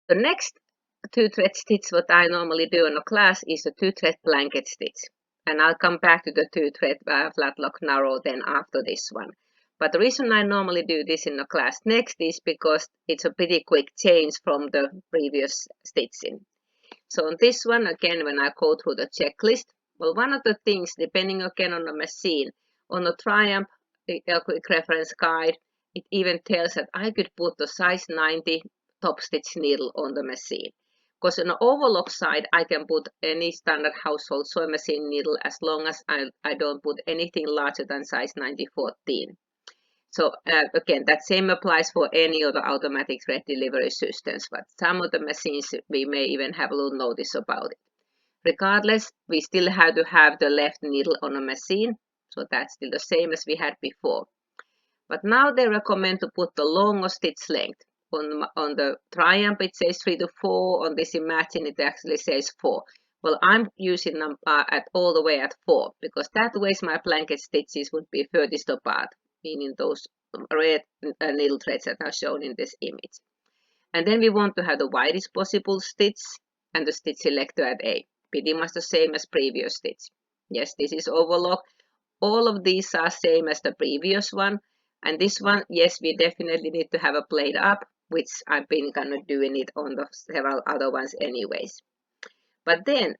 The next 2-thread stitch what I normally do in a class is a 2-thread blanket stitch. And I'll come back to the 2-thread flatlock narrow then after this one. But the reason I normally do this in a class next is because it's a pretty quick change from the previous stitching. So on this one, again, when I go through the checklist, well, one of the things, depending again on the machine, on the Triumph quick reference guide, it even tells that I could put the size 90 top stitch needle on the machine. Because on the overlock side, I can put any standard household sewing machine needle as long as I don't put anything larger than size 90-14. So again, that same applies for any of the automatic thread delivery systems, but some of the machines we may even have a little notice about it. Regardless, we still have to have the left needle on a machine, so that's still the same as we had before. But now they recommend to put the longer stitch length. On the Triumph it says 3 to 4, on this Imagine it actually says 4. Well, I'm using them at all the way at 4, because that way my blanket stitches would be furthest apart, meaning those red needle threads that are shown in this image. And then we want to have the widest possible stitch and the stitch selector at A, pretty much the same as previous stitch. Yes, this is overlock. All of these are same as the previous one. And this one, yes, we definitely need to have a blade up, which I've been kind of doing it on the several other ones anyways. But then,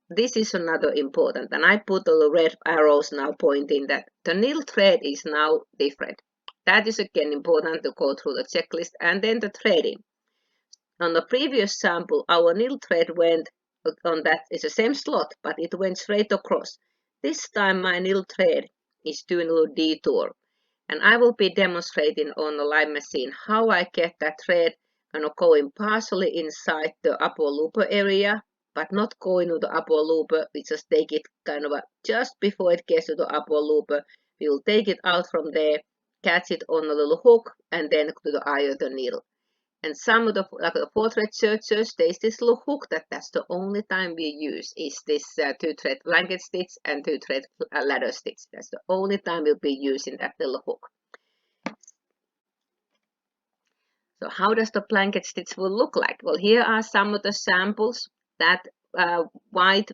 this is another important, and I put the red arrows now pointing that the needle thread is now different. That is again important to go through the checklist, and then the threading. On the previous sample, our needle thread went on that is the same slot, but it went straight across. This time my needle thread is doing a little detour, and I will be demonstrating on the live machine how I get that thread going partially inside the upper looper area, but not going to the upper looper. We just take it kind of just before it gets to the upper looper. We will take it out from there, catch it on a little hook, and then to the eye of the needle. And some of the 4-thread sergers, there's this little hook that's the only time we use is this 2-thread blanket stitch and 2-thread ladder stitch. That's the only time we'll be using that little hook. So how does the blanket stitch will look like? Well, here are some of the samples. That white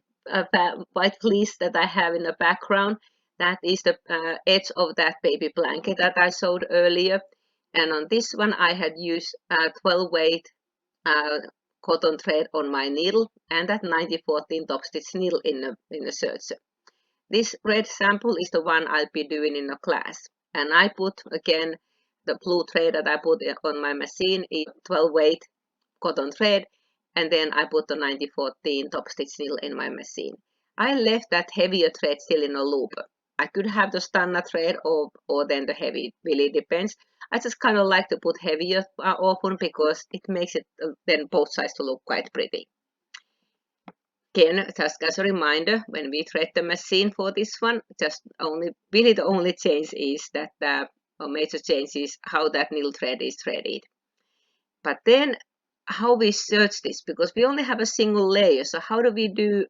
fleece that I have in the background, that is the edge of that baby blanket that I showed earlier. And on this one, I had used 12 weight cotton thread on my needle and that 90-14 top stitch needle in the serger. This red sample is the one I'll be doing in a class. And I put, again, the blue thread that I put on my machine is 12 weight cotton thread. And then I put the 90-14 top stitch needle in my machine. I left that heavier thread still in a looper. I could have the standard thread or then the heavy, it really depends. I just kind of like to put heavier often because it makes it then both sides to look quite pretty. Again, just as a reminder, when we thread the machine for this one, just really the only change is that, or major change is how that needle thread is threaded. But then how we search this, because we only have a single layer, so how do we do,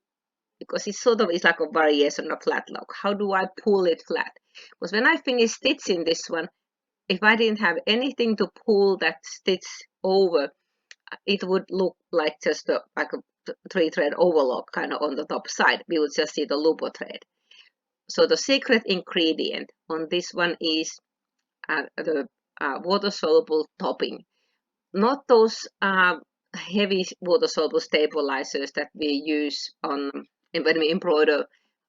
because it's sort of it's like a variation of flatlock. How do I pull it flat? Because when I finish stitching this one, if I didn't have anything to pull that stitch over, it would look like just like a 3-thread overlock kind of on the top side. We would just see the looper thread. So the secret ingredient on this one is the water-soluble topping. Not those heavy water-soluble stabilizers that we use when we embroider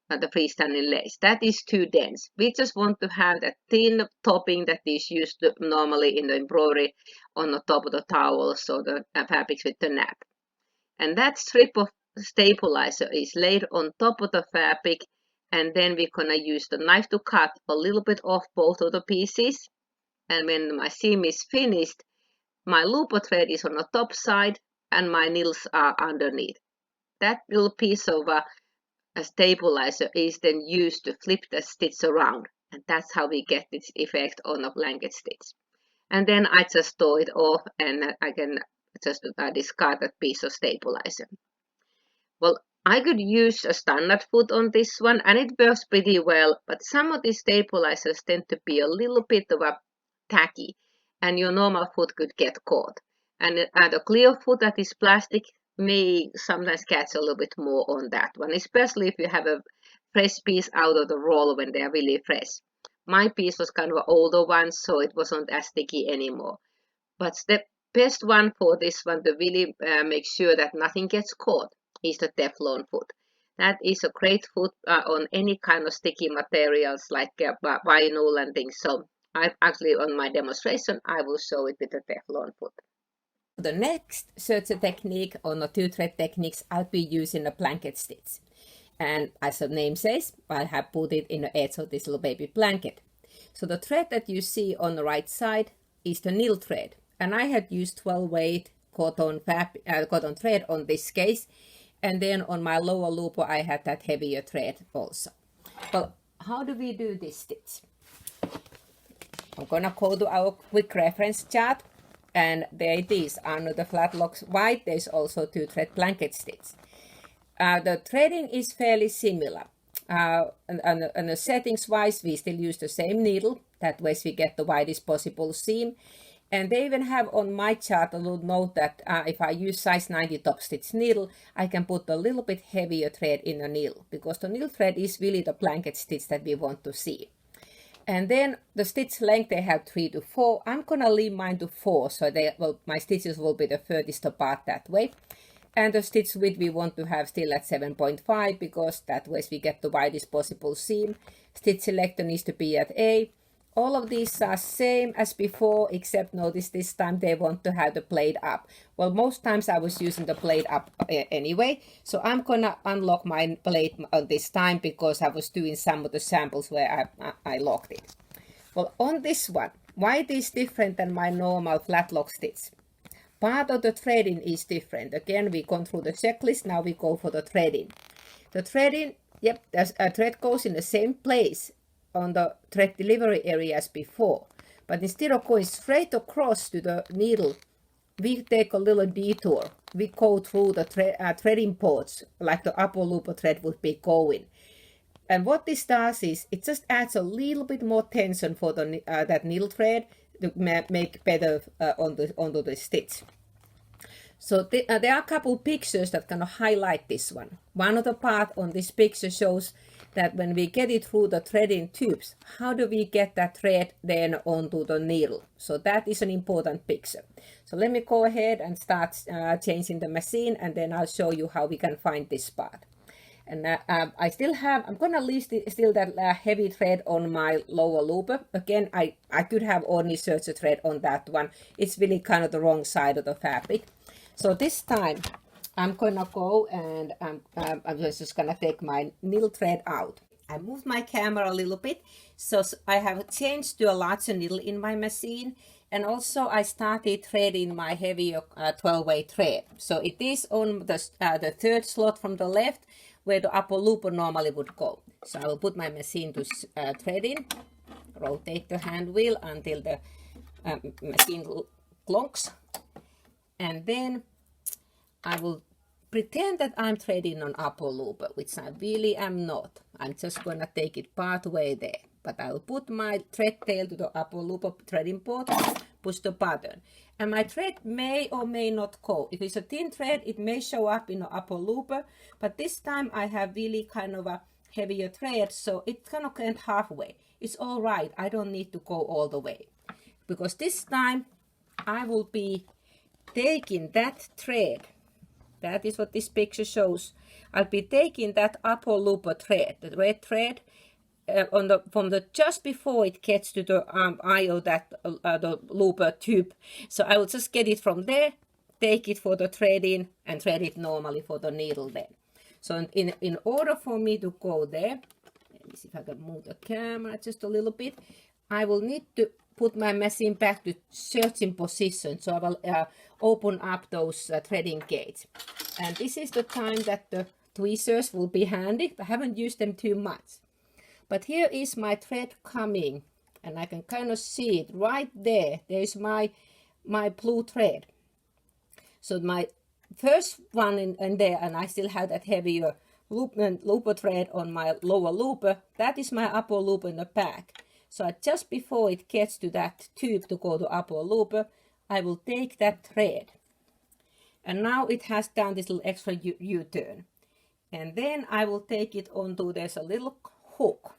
the freestanding lace. That is too dense. We just want to have that thin topping that is used normally in the embroidery on the top of the towels or the fabrics with the nap. And that strip of stabilizer is laid on top of the fabric, and then we're gonna use the knife to cut a little bit off both of the pieces. And when my seam is finished, my looper thread is on the top side and my needles are underneath. That little piece of a stabilizer is then used to flip the stitch around, and that's how we get this effect on a blanket stitch. And then I just store it off and I can just discard that piece of stabilizer. Well, I could use a standard foot on this one and it works pretty well, but some of these stabilizers tend to be a little bit of a tacky and your normal foot could get caught. And the clear foot that is plastic may sometimes catch a little bit more on that one, especially if you have a fresh piece out of the roll when they're really fresh. My piece was kind of an older one, so it wasn't as sticky anymore. But the best one for this one to really make sure that nothing gets caught is the Teflon foot. That is a great foot on any kind of sticky materials like vinyl and things. So I actually, on my demonstration, I will show it with the Teflon foot. The next Serger technique, or the 2-thread techniques, I'll be using a blanket stitch. And as the name says, I have put it in the edge of this little baby blanket. So the thread that you see on the right side is the needle thread. And I had used 12 weight cotton thread on this case. And then on my lower looper, I had that heavier thread also. Well, how do we do this stitch? I'm gonna go to our quick reference chart. And there it is, under the Flatlock white, there's also 2-thread blanket stitch. The threading is fairly similar. And the settings wise, we still use the same needle. That way we get the widest possible seam. And they even have on my chart a little note that if I use size 90 top stitch needle, I can put a little bit heavier thread in the needle, because the needle thread is really the blanket stitch that we want to see. And then the stitch length, they have 3 to 4. I'm gonna leave mine to 4, so my stitches will be the furthest apart that way. And the stitch width we want to have still at 7.5, because that way we get the widest possible seam. Stitch selector needs to be at A. All of these are same as before, except notice this time they want to have the blade up. Well, most times I was using the blade up anyway, so I'm gonna unlock my blade on this time because I was doing some of the samples where I locked it. Well, on this one, why it is different than my normal Flatlock stitch? Part of the threading is different. Again, we gone through the checklist, now we go for the threading. The threading, yep, a thread goes in the same place on the thread delivery area as before, but instead of going straight across to the needle, we take a little detour. We go through the threading ports like the upper looper thread would be going. And what this does is it just adds a little bit more tension for the that needle thread to make better onto the stitch. So there are a couple pictures that kind of highlight this one. One of the part on this picture shows that when we get it through the threading tubes, how do we get that thread then onto the needle? So that is an important picture. So let me go ahead and start changing the machine, and then I'll show you how we can find this part. And I'm gonna leave still that heavy thread on my lower looper. Again, I could have only Serger thread on that one. It's really kind of the wrong side of the fabric. So this time I'm gonna go and I'm just gonna take my needle thread out. I moved my camera a little bit, so I have changed to a larger needle in my machine, and also I started threading my heavier 12-weight thread. So it is on the third slot from the left where the upper looper normally would go. So I will put my machine to threading, rotate the hand wheel until the machine clonks, and then I will pretend that I'm threading on upper looper, which I really am not. I'm just gonna take it part way there. But I'll put my thread tail to the upper looper threading port, push the button. And my thread may or may not go. If it's a thin thread, it may show up in the upper looper, but this time I have really kind of a heavier thread, so it's gonna end halfway. It's all right, I don't need to go all the way. Because this time I will be taking that thread. That is what this picture shows. I'll be taking that upper looper thread, the red thread, from the just before it gets to the eye of that the looper tube. So I will just get it from there, take it for the threading, and thread it normally for the needle then. So in order for me to go there, let me see if I can move the camera just a little bit. I will need to put my machine back to searching position. So I will open up those threading gates. And this is the time that the tweezers will be handy. I haven't used them too much. But here is my thread coming, and I can kind of see it right there. There's my blue thread. So my first one in there, and I still have that heavier looper thread on my lower looper. That is my upper looper in the back. So just before it gets to that tube to go to upper looper, I will take that thread. And now it has done this little extra U-turn. And then I will take it onto, there's a little hook.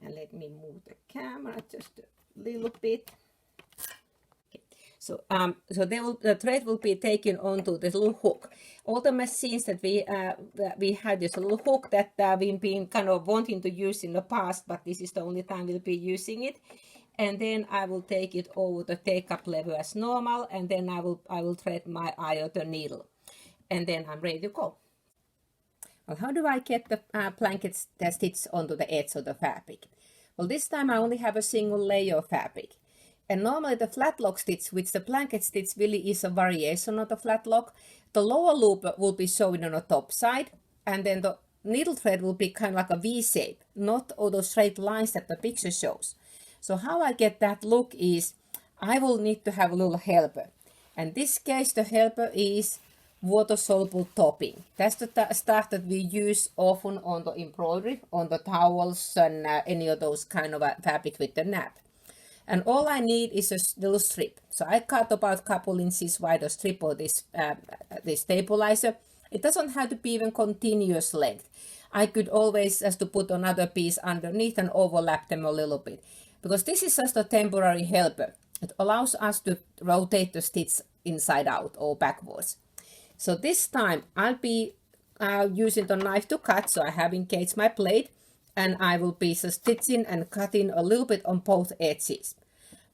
And let me move the camera just a little bit. So, the thread will be taken onto this little hook. All the machines that we had this little hook that we've been kind of wanting to use in the past, but this is the only time we'll be using it. And then I will take it over the take-up lever as normal, and then I will thread my iota needle, and then I'm ready to go. Well, how do I get the blanket stitch onto the edge of the fabric? Well, this time I only have a single layer of fabric. And normally the flatlock stitch, which the blanket stitch really is a variation of the flatlock, the lower loop will be showing on the top side, and then the needle thread will be kind of like a V shape, not all those straight lines that the picture shows. So how I get that look is I will need to have a little helper. And this case the helper is water-soluble topping. That's the stuff that we use often on the embroidery, on the towels and any of those kind of fabric with the nap. And all I need is a little strip. So I cut about a couple inches wide a strip of this stabilizer. It doesn't have to be even continuous length. I could always just to put another piece underneath and overlap them a little bit. Because this is just a temporary helper. It allows us to rotate the stitch inside out or backwards. So this time I'll be using the knife to cut, so I have engaged my blade, and I will be stitching and cutting a little bit on both edges.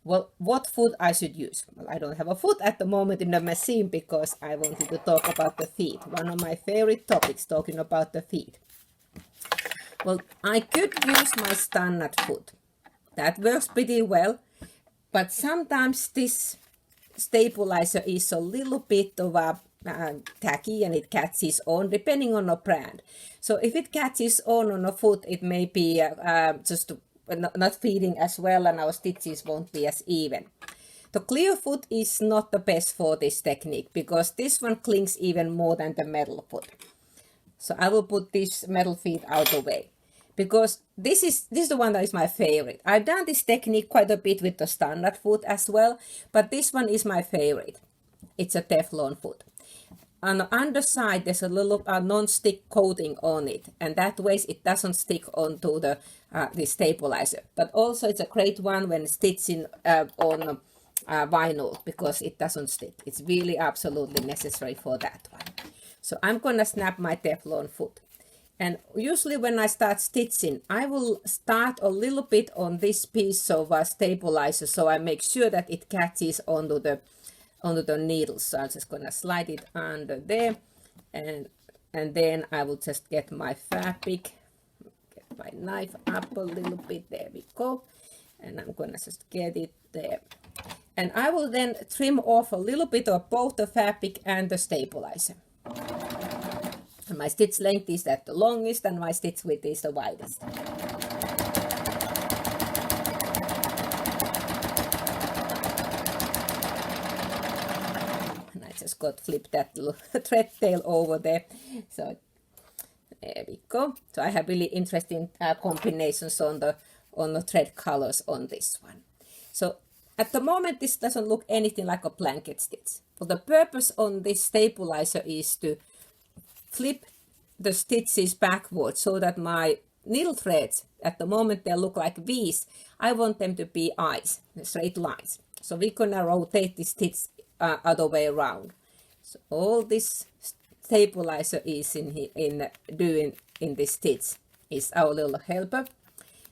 Well, what foot I should use? Well, I don't have a foot at the moment in the machine because I wanted to talk about the feet. One of my favorite topics, talking about the feet. Well, I could use my standard foot. That works pretty well, but sometimes this stabilizer is a little bit of a tacky and it catches on depending on the brand. So if it catches on a foot, it may be just not feeding as well and our stitches won't be as even. The clear foot is not the best for this technique because this one clings even more than the metal foot. So I will put this metal feet out of the way because this is the one that is my favorite. I've done this technique quite a bit with the standard foot as well, but this one is my favorite. It's a Teflon foot. On the underside, there's a little non-stick coating on it, and that way it doesn't stick onto the stabilizer. But also it's a great one when stitching on vinyl because it doesn't stick. It's really absolutely necessary for that one. So I'm gonna snap my Teflon foot. And usually when I start stitching, I will start a little bit on this piece of stabilizer so I make sure that it catches onto the needles. So I'm just gonna slide it under there, and then I will just get my fabric, get my knife up a little bit. There we go, and I'm gonna just get it there. And I will then trim off a little bit of both the fabric and the stabilizer. And my stitch length is at the longest and my stitch width is the widest. And I just got flipped that little thread tail over there. So there we go. So I have really interesting combinations on the thread colors on this one. So at the moment this doesn't look anything like a blanket stitch. But the purpose on this stabilizer is to flip the stitches backwards so that my needle threads, at the moment they look like V's, I want them to be I's, straight lines. So we're gonna rotate the stitch other way around. So all this stabilizer is doing in this stitch is our little helper.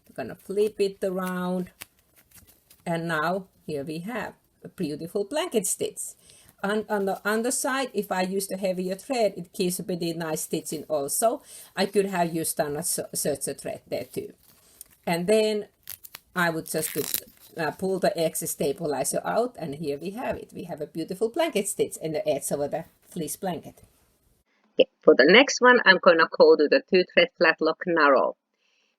We're gonna flip it around, and now here we have a beautiful blanket stitch. On the underside, if I use the heavier thread, it gives a pretty nice stitching also. I could have used standard Serger thread there too. And then I would just pull the excess stabilizer out, and here we have it. We have a beautiful blanket stitch in the edge of the fleece blanket. Okay, for the next one, I'm going to go to the 2-thread Flatlock narrow.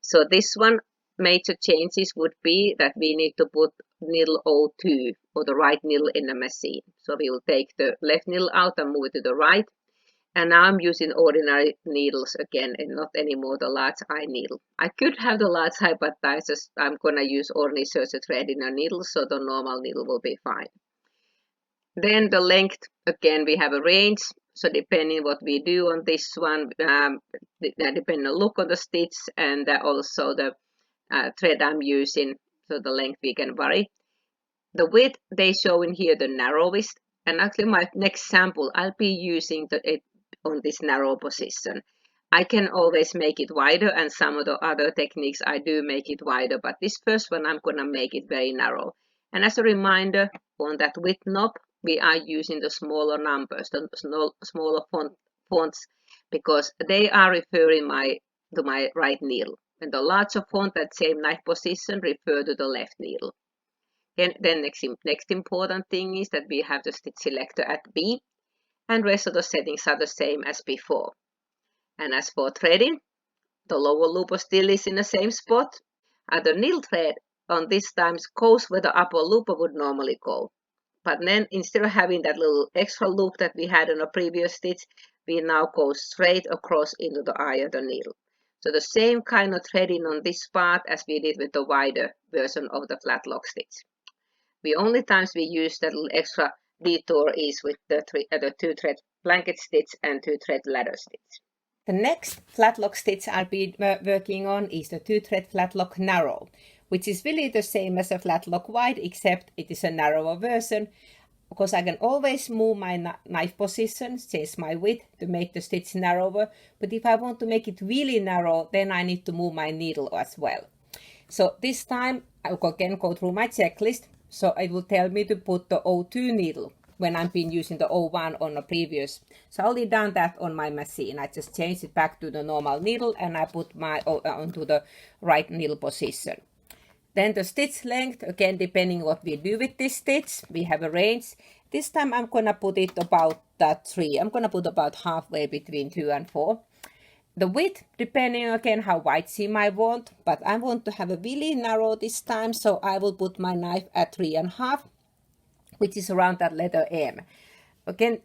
So this one, major changes would be that we need to put needle 02 or the right needle in the machine. So we will take the left needle out and move it to the right. And now I'm using ordinary needles again and not anymore the large eye needle. I could have the large eye, but I'm gonna use ordinary Serger thread in a needle, so the normal needle will be fine. Then the length, again, we have a range. So depending what we do on this one, depending on look on the stitch and also the thread I'm using, so the length we can vary. The width they show in here the narrowest, and actually my next sample I'll be using it on this narrow position. I can always make it wider, and some of the other techniques I do make it wider, but this first one I'm gonna make it very narrow. And as a reminder, on that width knob we are using the smaller numbers, the smaller fonts, because they are referring to my right needle, and the larger font at same knife position refer to the left needle. Then next important thing is that we have the stitch selector at B, and rest of the settings are the same as before. And as for threading, the lower looper still is in the same spot. The needle thread on this time goes where the upper looper would normally go. But then instead of having that little extra loop that we had on a previous stitch, we now go straight across into the eye of the needle. So the same kind of threading on this part as we did with the wider version of the flatlock stitch. The only times we use that little extra detour is with the 2-thread blanket stitch and 2-thread ladder stitch. The next flatlock stitch I'll be working on is the 2-thread flatlock narrow, which is really the same as a flatlock wide, except it is a narrower version, because I can always move my knife position, change my width to make the stitch narrower, but if I want to make it really narrow, then I need to move my needle as well. So this time I will again go through my checklist, so it will tell me to put the 02 needle when I've been using the 01 on the previous. So I already done that on my machine. I just changed it back to the normal needle and I put my onto the right needle position. Then the stitch length, again depending what we do with this stitch, we have a range. This time I'm gonna put it about 3. I'm gonna put about halfway between 2 and 4. The width, depending again how wide seam I want, but I want to have a really narrow this time, so I will put my knife at 3.5, which is around that letter M. Again,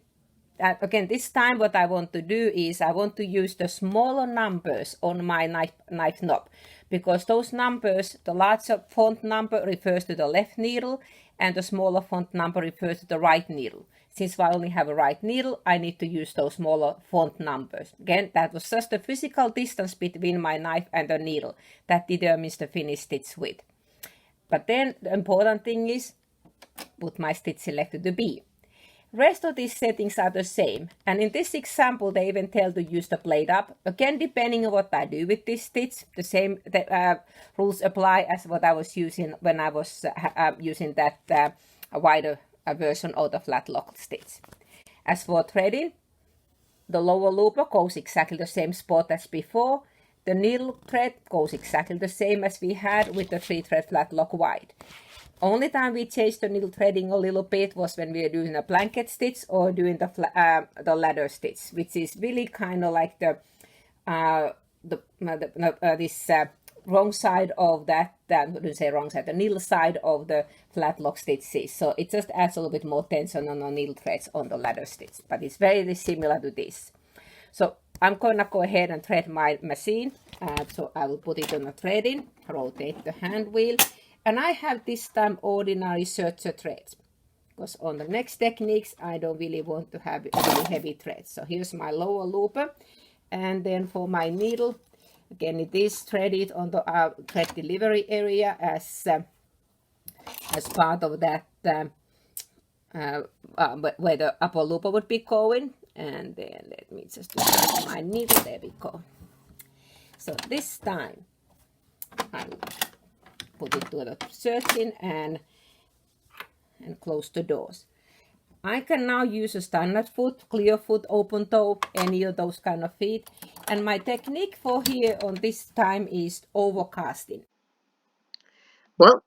this time what I want to do is I want to use the smaller numbers on my knife knob, because those numbers, the larger font number refers to the left needle and the smaller font number refers to the right needle. Since I only have a right needle, I need to use those smaller font numbers. Again, that was just the physical distance between my knife and the needle that determines the finished stitch width. But then the important thing is put my stitch selector to B. Rest of these settings are the same, and in this example they even tell to use the blade up. Again, depending on what I do with this stitch, the same rules apply as what I was using when I was using that wider version of the flatlock stitch. As for threading, the lower looper goes exactly the same spot as before. The needle thread goes exactly the same as we had with the 3-thread flatlock wide. Only time we changed the needle threading a little bit was when we were doing a blanket stitch or doing the ladder stitch, which is really kind of like this wrong side of that. I wouldn't say wrong side, the needle side of the flatlock stitches. So it just adds a little bit more tension on the needle threads on the ladder stitch, but it's very similar to this. So I'm gonna go ahead and thread my machine. So I will put it on the threading, rotate the hand wheel. And I have this time ordinary Serger threads, because on the next techniques I don't really want to have really heavy threads. So here's my lower looper, and then for my needle, again it is threaded on the thread delivery area as part of that where the upper looper would be going. And then let me just do my needle. There we go. So this time I'll put it to the searching and close the doors. I can now use a standard foot, clear foot, open toe, any of those kind of feet. And my technique for here on this time is overcasting. Well,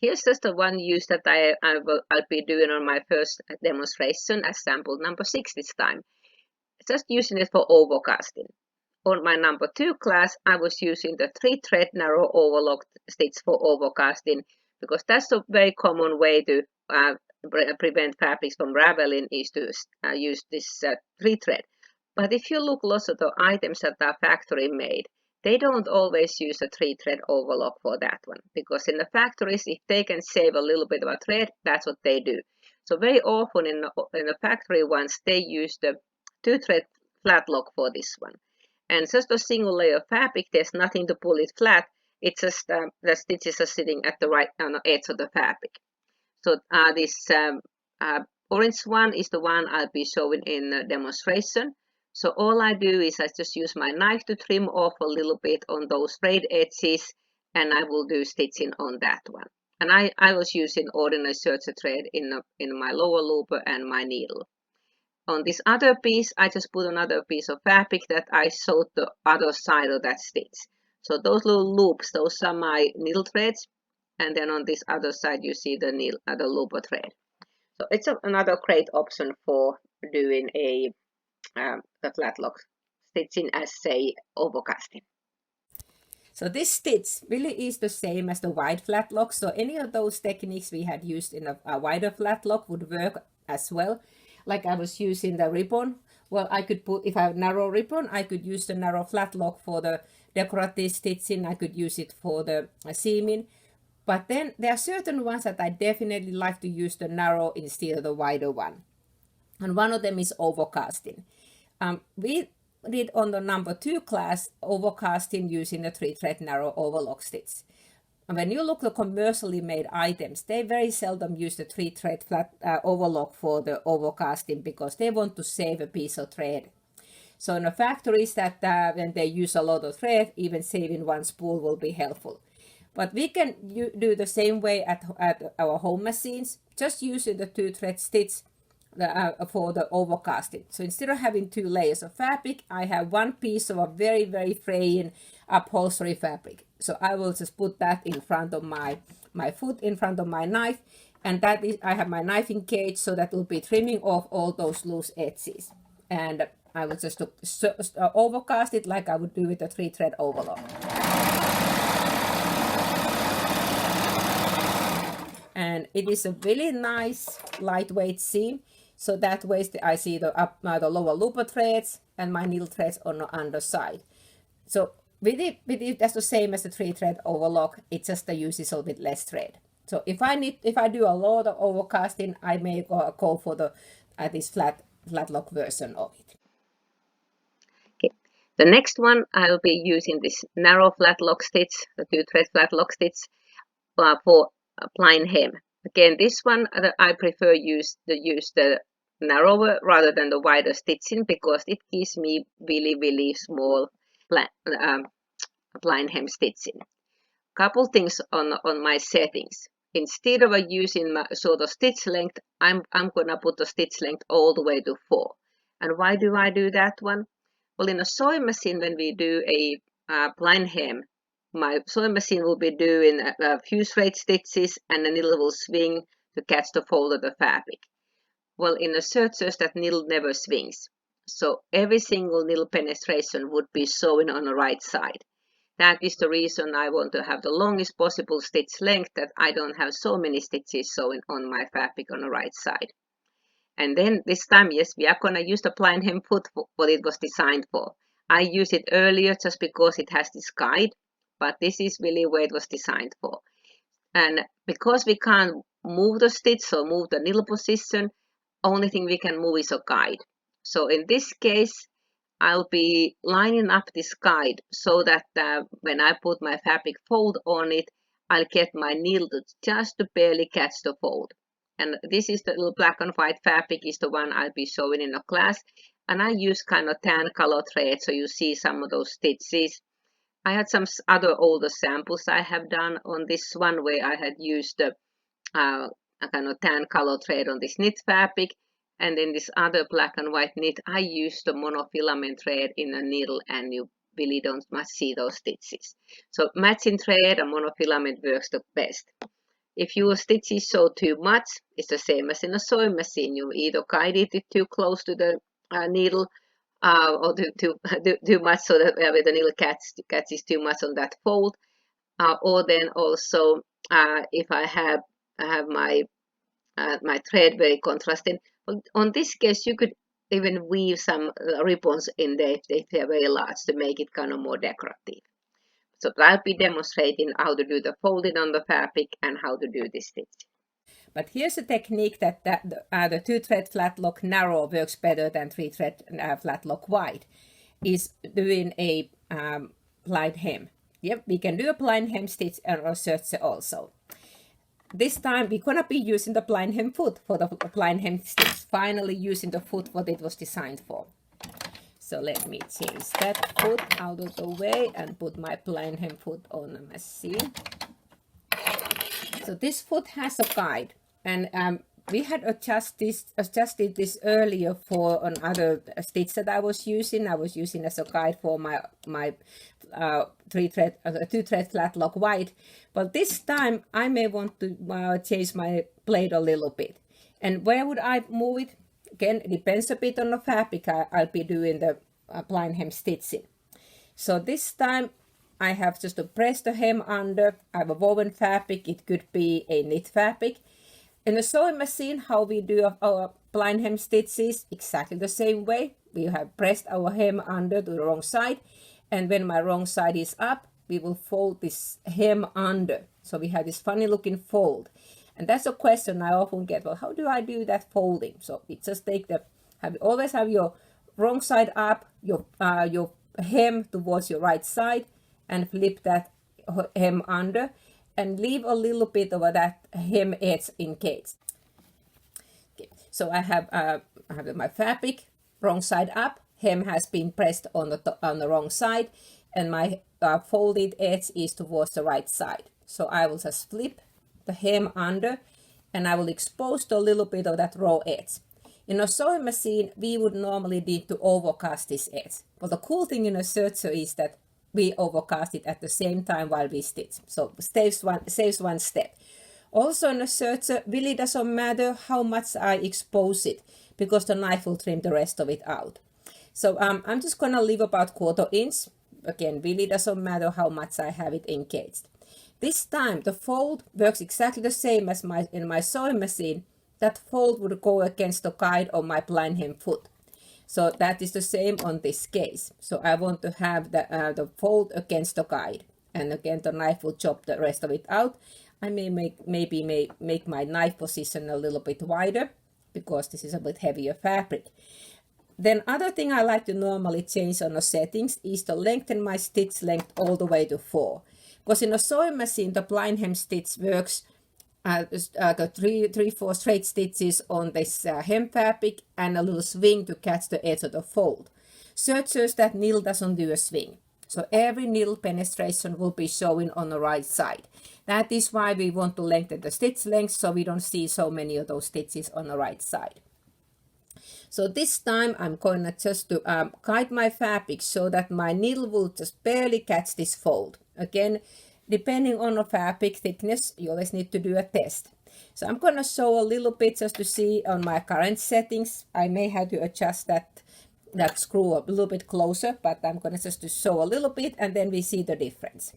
here's just the one use that I'll be doing on my first demonstration as sample number 6 this time. Just using it for overcasting. On my number 2 class, I was using the 3-thread narrow overlock stitch for overcasting, because that's a very common way to prevent fabrics from raveling, is to use this 3-thread. But if you look lots of the items that are factory made, they don't always use a 3-thread overlock for that one, because in the factories, if they can save a little bit of a thread, that's what they do. So very often in the factory ones, they use the 2-thread Flatlock for this one. And just a single layer of fabric, there's nothing to pull it flat. It's just the stitches are sitting at the right on the edge of the fabric. So this orange one is the one I'll be showing in the demonstration. So all I do is I just use my knife to trim off a little bit on those frayed edges, and I will do stitching on that one. And I was using ordinary serger thread in my lower looper and my needle. On this other piece, I just put another piece of fabric that I sewed the other side of that stitch. So those little loops, those are my needle threads, and then on this other side you see the looper thread. So it's another great option for doing the flatlock stitching as say overcasting. So this stitch really is the same as the wide flatlock. So any of those techniques we had used in a wider flatlock would work as well. Like I was using the ribbon. Well, I could put, if I have narrow ribbon, I could use the narrow flatlock for the decorative stitching. I could use it for the seaming. But then there are certain ones that I definitely like to use the narrow instead of the wider one. And one of them is overcasting. We did on the number 2 class overcasting using the 3-thread narrow overlock stitch. And when you look at commercially made items, they very seldom use the 3-thread flat overlock for the overcasting because they want to save a piece of thread. So in the factories that when they use a lot of thread, even saving one spool will be helpful. But we can do the same way at our home machines, just using the 2-thread stitch for the overcasting. So instead of having 2 layers of fabric, I have one piece of a very, very fraying upholstery fabric. So I will just put that in front of my foot, in front of my knife, and that is, I have my knifing cage, so that will be trimming off all those loose edges. And I will just overcast it like I would do with a 3-thread overlock. And it is a really nice lightweight seam. So that way I see the lower looper threads and my needle threads on the underside. So with it that's the same as the 3-thread overlock. It just uses a little bit less thread. So if I do a lot of overcasting, I may go for this flatlock version of it. Okay. The next one I'll be using this narrow flatlock stitch, the 2-thread flatlock stitch for Blindhem. Again, this one I prefer use the narrower rather than the wider stitching because it gives me really small Blindhem stitching. Couple things on my settings. Instead of using my sort of stitch length, I'm gonna put the stitch length all the way to 4. And why do I do that one? Well, in a sewing machine, when we do a Blindhem, my sewing machine will be doing a few straight stitches and the needle will swing to catch the fold of the fabric. Well, in the sergers, that needle never swings. So every single needle penetration would be sewing on the right side. That is the reason I want to have the longest possible stitch length, that I don't have so many stitches sewing on my fabric on the right side. And then this time, yes, we are going to use the Blindhem foot for what it was designed for. I used it earlier just because it has this guide, but this is really what it was designed for. And because we can't move the stitch or move the needle position, only thing we can move is a guide. So in this case, I'll be lining up this guide so that when I put my fabric fold on it, I'll get my needle to just to barely catch the fold. And this is the little black and white fabric is the one I'll be showing in the class. And I use kind of tan color thread, so you see some of those stitches. I had some other older samples I have done on this one where I had used a kind of tan color thread on this knit fabric. And in this other black and white knit, I used the monofilament thread in a needle, and you really don't much see those stitches. So matching thread and monofilament works the best. If your stitches show too much, it's the same as in a sewing machine. You either guide it too close to the needle or too much so that the needle catches too much on that fold. Or then also if I have my thread very contrasting. On this case, you could even weave some ribbons in there if they're very large to make it kind of more decorative. So I'll be demonstrating how to do the folding on the fabric and how to do this stitch. But here's a technique that the 2-thread flatlock narrow works better than 3-thread flatlock wide, is doing a blind hem. Yep, we can do a blind hem stitch on our Serger also. This time we're gonna be using the blind hem foot for the blind hem stitch, finally using the foot what it was designed for. So let me change that foot out of the way and put my blind hem foot on the machine. So this foot has a guide, and we had adjusted this earlier for another stitch that I was using. I was using as a guide for my 2-thread flatlock wide, but this time I may want to change my blade a little bit. And where would I move it? Again, it depends a bit on the fabric I'll be doing the blind hem stitching. So this time I have just to press the hem under. I have a woven fabric. It could be a knit fabric. In the sewing machine, how we do our blind hem stitches, exactly the same way. We have pressed our hem under to the wrong side, and when my wrong side is up, we will fold this hem under. So we have this funny looking fold. And that's a question I often get. Well, how do I do that folding? So it just take always have your wrong side up, your hem towards your right side, and flip that hem under, and leave a little bit of that hem edge in case. Okay. So I have my fabric, wrong side up, hem has been pressed on the wrong side, and my folded edge is towards the right side. So I will just flip the hem under, and I will expose a little bit of that raw edge. In a sewing machine, we would normally need to overcast this edge. But the cool thing in a Serger is that we overcast it at the same time while we stitch. So saves one step. Also in a Serger, really doesn't matter how much I expose it, because the knife will trim the rest of it out. So I'm just gonna leave about 1/4 inch. Again, really doesn't matter how much I have it engaged. This time the fold works exactly the same as in my sewing machine. That fold would go against the guide of my blind hem foot. So that is the same on this case. So I want to have the fold against the guide. And again, the knife will chop the rest of it out. I may make my knife position a little bit wider, because this is a bit heavier fabric. Then other thing I like to normally change on the settings is to lengthen my stitch length all the way to 4. Because in a sewing machine, the blind hem stitch works the 3-4 straight stitches on this hem fabric and a little swing to catch the edge of the fold. Sergers, that needle doesn't do a swing. So every needle penetration will be showing on the right side. That is why we want to lengthen the stitch length, so we don't see so many of those stitches on the right side. So this time I'm going to just to guide my fabric so that my needle will just barely catch this fold. Again, depending on the fabric thickness, you always need to do a test. So I'm going to sew a little bit just to see on my current settings. I may have to adjust that screw a little bit closer, but I'm going to just to sew a little bit, and then we see the difference.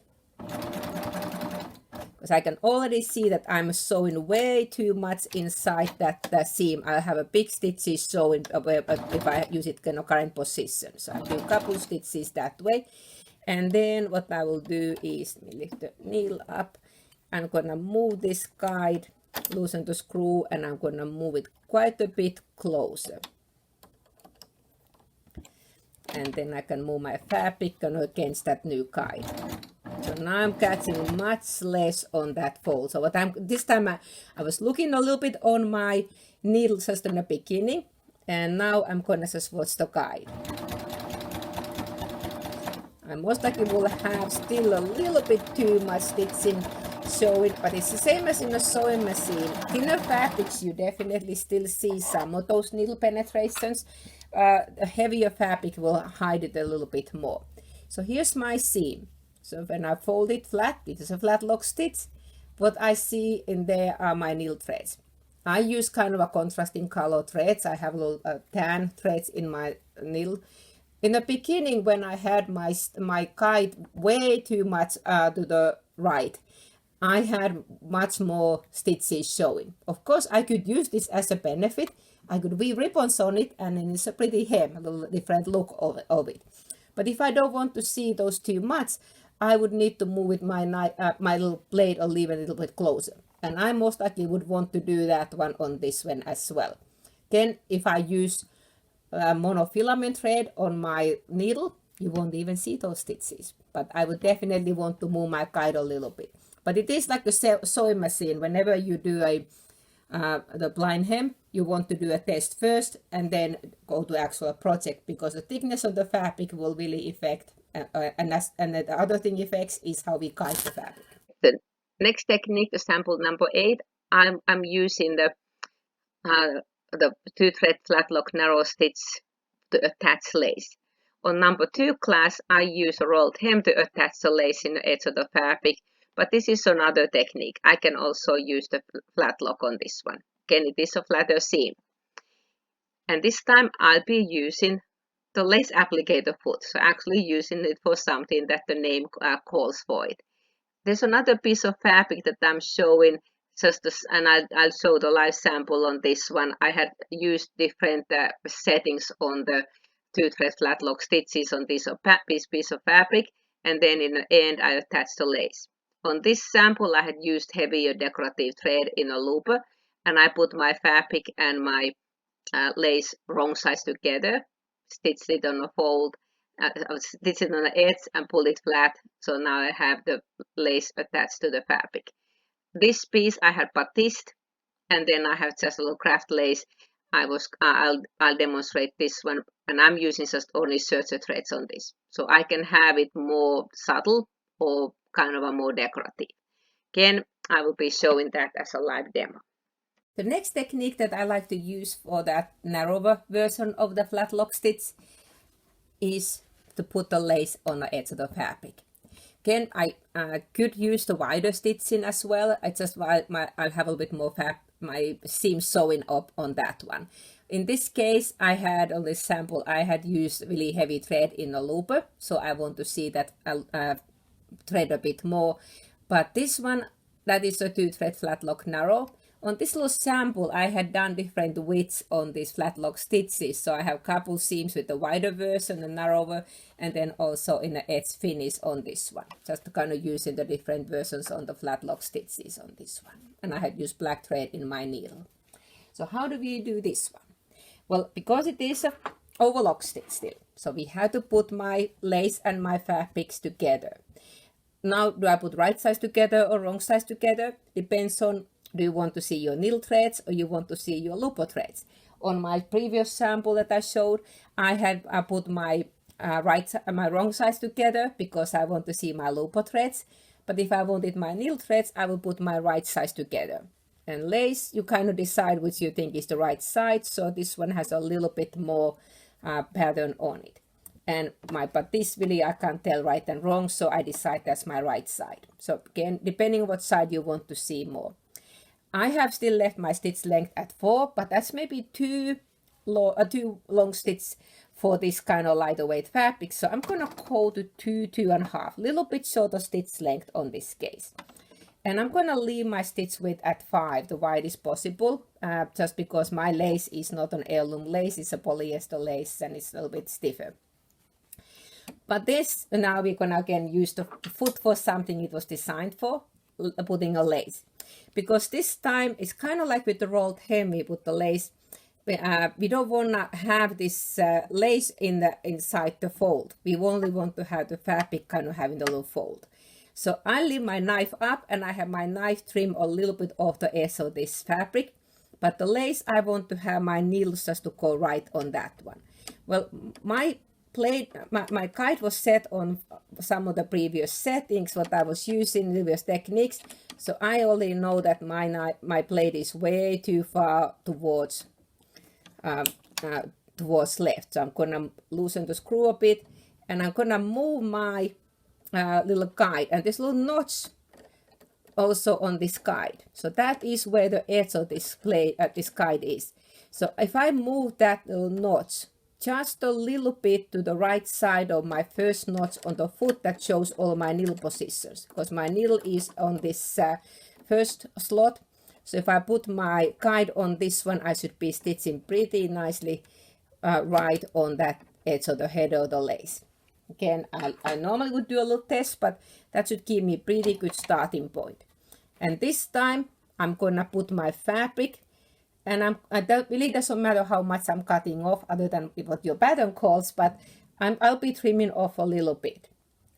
Because I can already see that I'm sewing way too much inside that seam. I have a big stitches showing if I use it in the current position. So I do a couple stitches that way. And then what I will do is lift the needle up. I'm going to move this guide, loosen the screw, and I'm going to move it quite a bit closer. And then I can move my fabric against that new guide. So now I'm catching much less on that fold. So this time I was looking a little bit on my needle just in the beginning, and now I'm going to just watch the guide. I most likely will have still a little bit too much stitching showing, but it's the same as in a sewing machine. Thinner fabrics, you definitely still see some of those needle penetrations. A heavier fabric will hide it a little bit more. So here's my seam. So when I fold it flat, it is a flat lock stitch. What I see in there are my needle threads. I use kind of a contrasting color threads. I have little tan threads in my needle. In the beginning, when I had my guide way too much to the right, I had much more stitches showing. Of course, I could use this as a benefit. I could weave ribbons on it, and then it's a pretty hem, a little different look of it. But if I don't want to see those too much, I would need to move with my my little blade a little bit closer. And I most likely would want to do that one on this one as well. Then if I use monofilament thread on my needle, you won't even see those stitches. But I would definitely want to move my guide a little bit. But it is like a sewing machine. Whenever you do the Blindhem, you want to do a test first and then go to actual project, because the thickness of the fabric will really affect, and the other thing affects is how we guide the fabric. The next technique, the sample number 8, I'm using the 2-thread flatlock narrow stitch to attach lace. On number 2 class, I use a rolled hem to attach the lace in the edge of the fabric, but this is another technique. I can also use the flatlock on this one. Again, it is a flatter seam. And this time I'll be using the lace applicator foot, so actually using it for something that the name calls for it. There's another piece of fabric that I'm showing, and I'll show the live sample on this one. I had used different settings on the 2-thread flatlock stitches on this piece of fabric, and then in the end I attached the lace. On this sample I had used heavier decorative thread in a looper, and I put my fabric and my lace wrong sides together, stitched it on a fold, stitch it on the edge and pull it flat. So now I have the lace attached to the fabric. This piece I had batiste, and then I have just a little craft lace. I'll demonstrate this one, and I'm using just only Serger threads on this, so I can have it more subtle or kind of a more decorative. Again, I will be showing that as a live demo. The next technique that I like to use for that narrower version of the flatlock stitch is to put the lace on the edge of the fabric. Again, I could use the wider stitching as well. I'll have a little bit more my seam sewing up on that one. In this case, I had on this sample, I had used really heavy thread in a looper, so I want to see that thread a bit more. But this one, that is a 2-thread flatlock narrow. On this little sample, I had done different widths on these flatlock stitches. So I have a couple seams with the wider version, the narrower, and then also in the edge finish on this one. Just kind of using the different versions on the flatlock stitches on this one. And I had used black thread in my needle. So how do we do this one? Well, because it is an overlock stitch still, so we have to put my lace and my fabrics together. Now, do I put right sides together or wrong sides together? Depends on, do you want to see your needle threads or you want to see your looper threads? On my previous sample that I showed, I put my my wrong sides together because I want to see my looper threads. But if I wanted my needle threads, I will put my right sides together. And lace, you kind of decide which you think is the right side. So this one has a little bit more pattern on it. But this really I can't tell right and wrong, so I decide that's my right side. So again, depending on what side you want to see more. I have still left my stitch length at 4, but that's maybe too long stitch for this kind of lighter weight fabric. So I'm gonna go to 2.5, little bit shorter stitch length on this case. And I'm gonna leave my stitch width at 5, the widest possible, just because my lace is not an heirloom lace, it's a polyester lace and it's a little bit stiffer. But this, now we're gonna again use the foot for something it was designed for, putting a lace. Because this time it's kind of like with the rolled hem, we put the lace. We don't wanna have this lace inside the fold. We only want to have the fabric kind of having the little fold. So I leave my knife up and I have my knife trim a little bit off the edge of this fabric. But the lace, I want to have my needles just to go right on that one. Well, my kite was set on some of the previous settings, what I was using, previous techniques. So I already know that my blade is way too far towards left. So I'm gonna loosen the screw a bit, and I'm gonna move my little guide, and this little notch also on this guide. So that is where the edge of this blade, this guide is. So if I move that little notch just a little bit to the right side of my first notch on the foot, that shows all my needle positions, because my needle is on this first slot. So if I put my guide on this one, I should be stitching pretty nicely right on that edge of the head of the lace. Again, I normally would do a little test, but that should give me a pretty good starting point. And this time I'm gonna put my fabric, and it really doesn't matter how much I'm cutting off other than what your pattern calls, but I'll be trimming off a little bit.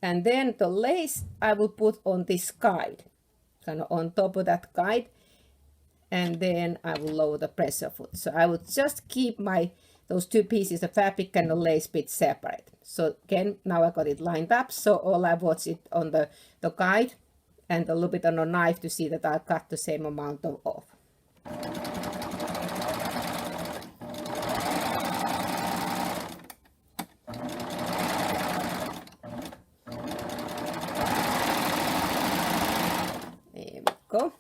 And then the lace I will put on this guide, kind of on top of that guide, and then I will lower the pressure foot. So I will just keep those two pieces, the fabric and the lace bit, separate. So again, now I got it lined up, so all I watch it on the guide and a little bit on a knife to see that I cut the same amount of off. There we go.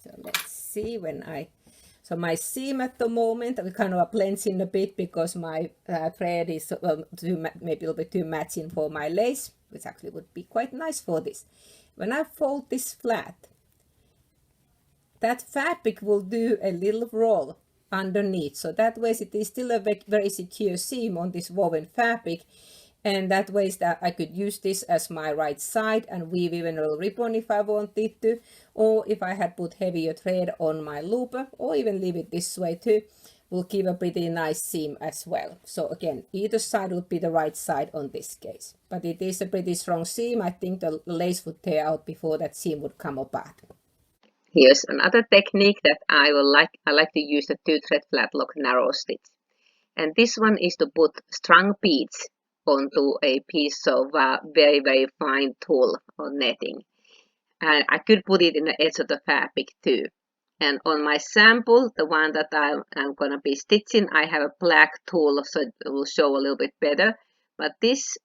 So let's see so my seam at the moment, we kind of blends in a bit because my thread is maybe a little bit too matching for my lace, which actually would be quite nice for this. When I fold this flat, that fabric will do a little roll underneath. So that way it is still a very secure seam on this woven fabric. And that way that I could use this as my right side and weave even a little ribbon if I wanted to, or if I had put heavier thread on my looper, or even leave it this way too, will give a pretty nice seam as well. So again, either side would be the right side on this case. But it is a pretty strong seam. I think the lace would tear out before that seam would come apart. Here's another technique that I like to use the 2-thread flatlock narrow stitch. And this one is to put strung beads onto a piece of very, very fine tulle or netting. And I could put it in the edge of the fabric too. And on my sample, the one that I'm going to be stitching, I have a black tulle, so it will show a little bit better. But this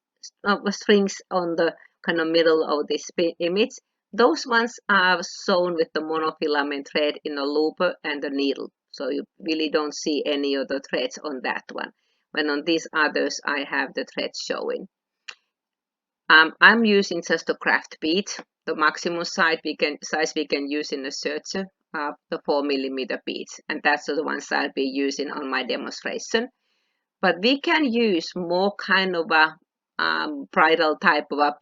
strings on the kind of middle of this image, those ones are sewn with the monofilament thread in a looper and a needle. So you really don't see any of the threads on that one. When on these others, I have the threads showing. I'm using just the craft beads. The maximum size we can use in a Serger are the 4mm beads, and that's the ones I'll be using on my demonstration. But we can use more kind of a bridal type of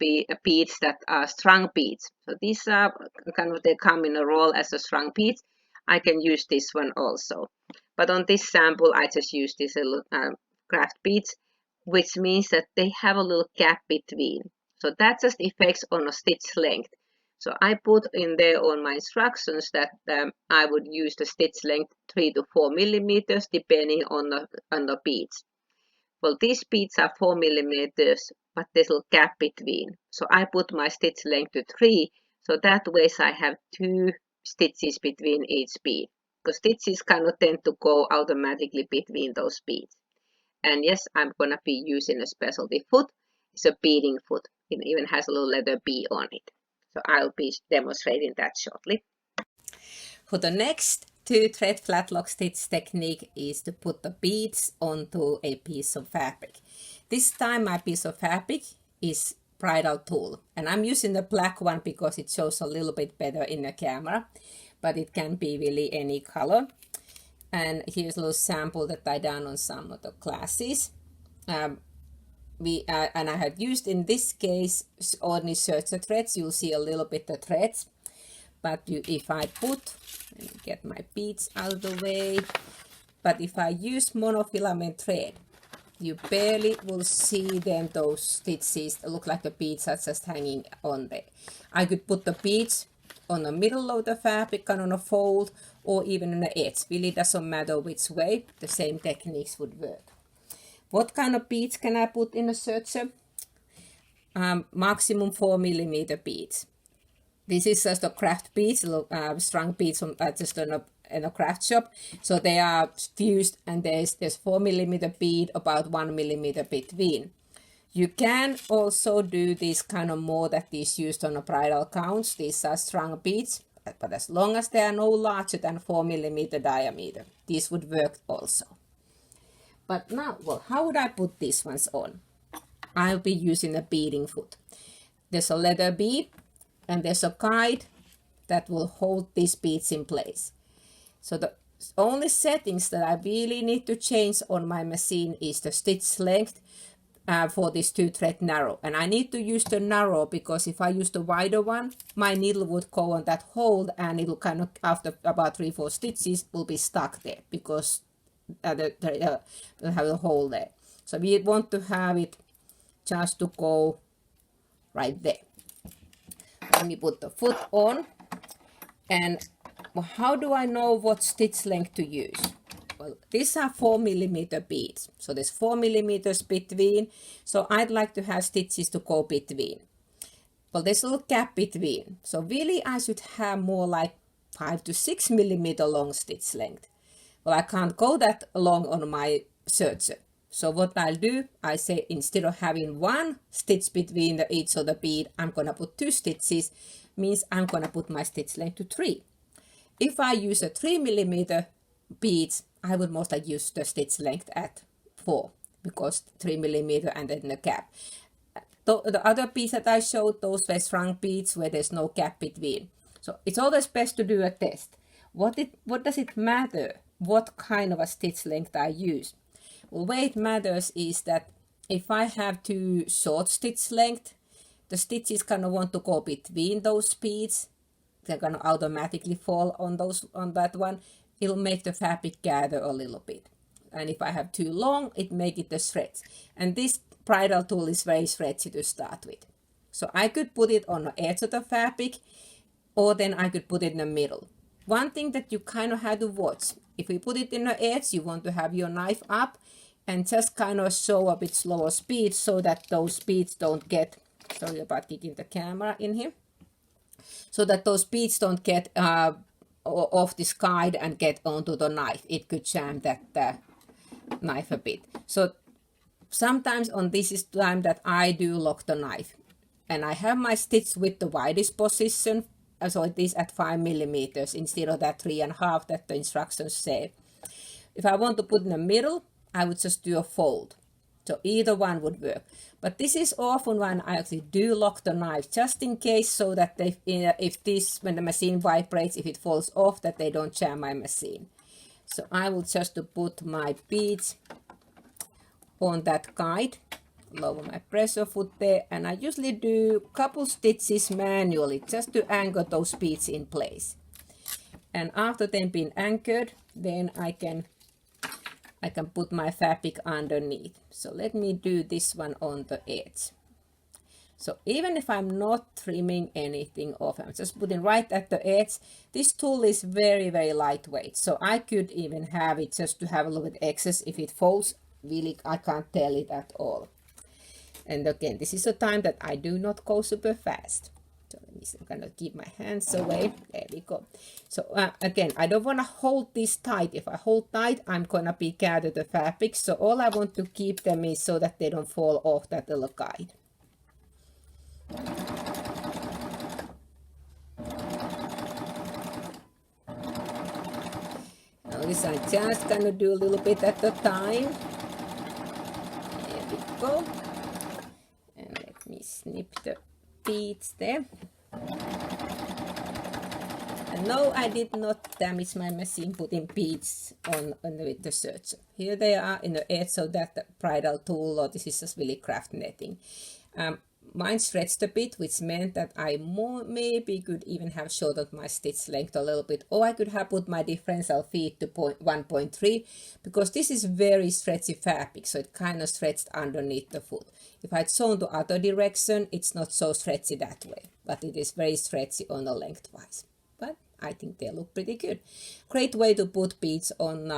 beads that are strung beads. So these are kind of, they come in a roll as a strung beads. I can use this one also. But on this sample, I just use these little craft beads, which means that they have a little gap between. So that just affects on a stitch length. So I put in there on my instructions that I would use the stitch length 3 to 4 millimeters depending on the beads. Well, these beads are 4 millimeters, but there's a gap between. So I put my stitch length to 3, so that way I have 2 stitches between each bead. Because stitches kind of tend to go automatically between those beads. And yes, I'm going to be using a specialty foot. It's a beading foot. It even has a little letter B on it. So I'll be demonstrating that shortly. For the next 2-thread flatlock stitch technique is to put the beads onto a piece of fabric. This time my piece of fabric is bridal tulle, and I'm using the black one because it shows a little bit better in the camera, but it can be really any color. And here's a little sample that I done on some of the classes. And I have used in this case only Serger threads. You'll see a little bit of threads, but if I put, let me get my beads out of the way, but if I use monofilament thread, you barely will see them, those stitches look like the beads are just hanging on there. I could put the beads on the middle of the fabric and on a fold, or even on the edge. Really doesn't matter which way, the same techniques would work. What kind of beads can I put in a Serger? Maximum 4 millimeter beads. This is just the craft beads, strung beads from just in a craft shop. So they are fused, and there's 4 millimeter bead, about 1 millimeter between. You can also do this kind of more that is used on a bridal gowns. These are strung beads, but as long as they are no larger than 4 millimeter diameter, these would work also. But now, well, how would I put these ones on? I'll be using a beading foot. There's a letter B, and there's a guide that will hold these beads in place. So the only settings that I really need to change on my machine is the stitch length. for this 2-thread narrow, and I need to use the narrow because if I use the wider one, my needle would go on that hole and it'll kind of, after about 3-4 stitches, will be stuck there because will have a hole there. So we want to have it just to go right there. Let me put the foot on. And how do I know what stitch length to use? Well, these are 4mm beads, so there's 4mm between, so I'd like to have stitches to go between. Well, there's a little gap between, so really I should have more like 5 to 6mm long stitch length. Well, I can't go that long on my serger, so what I'll do, I say instead of having 1 stitch between each of the bead, I'm gonna put 2 stitches, means I'm gonna put my stitch length to 3. If I use a 3mm beads, I would most likely use the stitch length at 4 because 3mm and then the gap. The other beads that I showed, those were strung beads where there's no gap between. So it's always best to do a test. What does it matter what kind of a stitch length I use? Well, where it matters is that if I have too short stitch length, the stitches kind of want to go between those beads. They're going to automatically fall on that one. It'll make the fabric gather a little bit. And if I have too long, it make it the shreds. And this bridle tool is very stretchy to start with. So I could put it on the edge of the fabric, or then I could put it in the middle. One thing that you kind of have to watch, if you put it in the edge, you want to have your knife up and just kind of show a bit slower speed so that those beads don't get, sorry about kicking the camera in here, so that those beads don't get off this guide and get onto the knife. It could jam that knife a bit. So sometimes on this is time that I do lock the knife, and I have my stitch with the widest position, so it is at 5mm instead of that 3.5 that the instructions say. If I want to put in the middle, I would just do a fold. So either one would work. But this is often when I actually do lock the knife, just in case, so that when the machine vibrates, if it falls off, that they don't jam my machine. So I will just put my beads on that guide, lower my pressure foot there, and I usually do a couple stitches manually just to anchor those beads in place. And after they've been anchored, then I can put my fabric underneath. So let me do this one on the edge. So even if I'm not trimming anything off, I'm just putting right at the edge. This tool is very, very lightweight. So I could even have it just to have a little bit excess. If it falls, really, I can't tell it at all. And again, this is a time that I do not go super fast. So let me kind of keep my hands away. There we go. So again, I don't want to hold this tight. If I hold tight, I'm going to be gather the fabric. So all I want to keep them is so that they don't fall off that little guide. Now this I'm just going to do a little bit at a time. There we go. And let me snip the beads there. And no, I did not damage my machine putting beads on with the serger. Here they are in the edge of that bridle tool, or this is just really craft netting. Mine stretched a bit, which meant that I maybe could even have shortened my stitch length a little bit, or I could have put my differential feet to 1.3, because this is very stretchy fabric, so it kind of stretched underneath the foot. If I'd sewn the other direction, it's not so stretchy that way, but it is very stretchy on the lengthwise. But I think they look pretty good. Great way to put beads on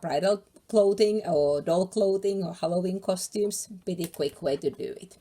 bridal clothing or doll clothing or Halloween costumes. Pretty quick way to do it.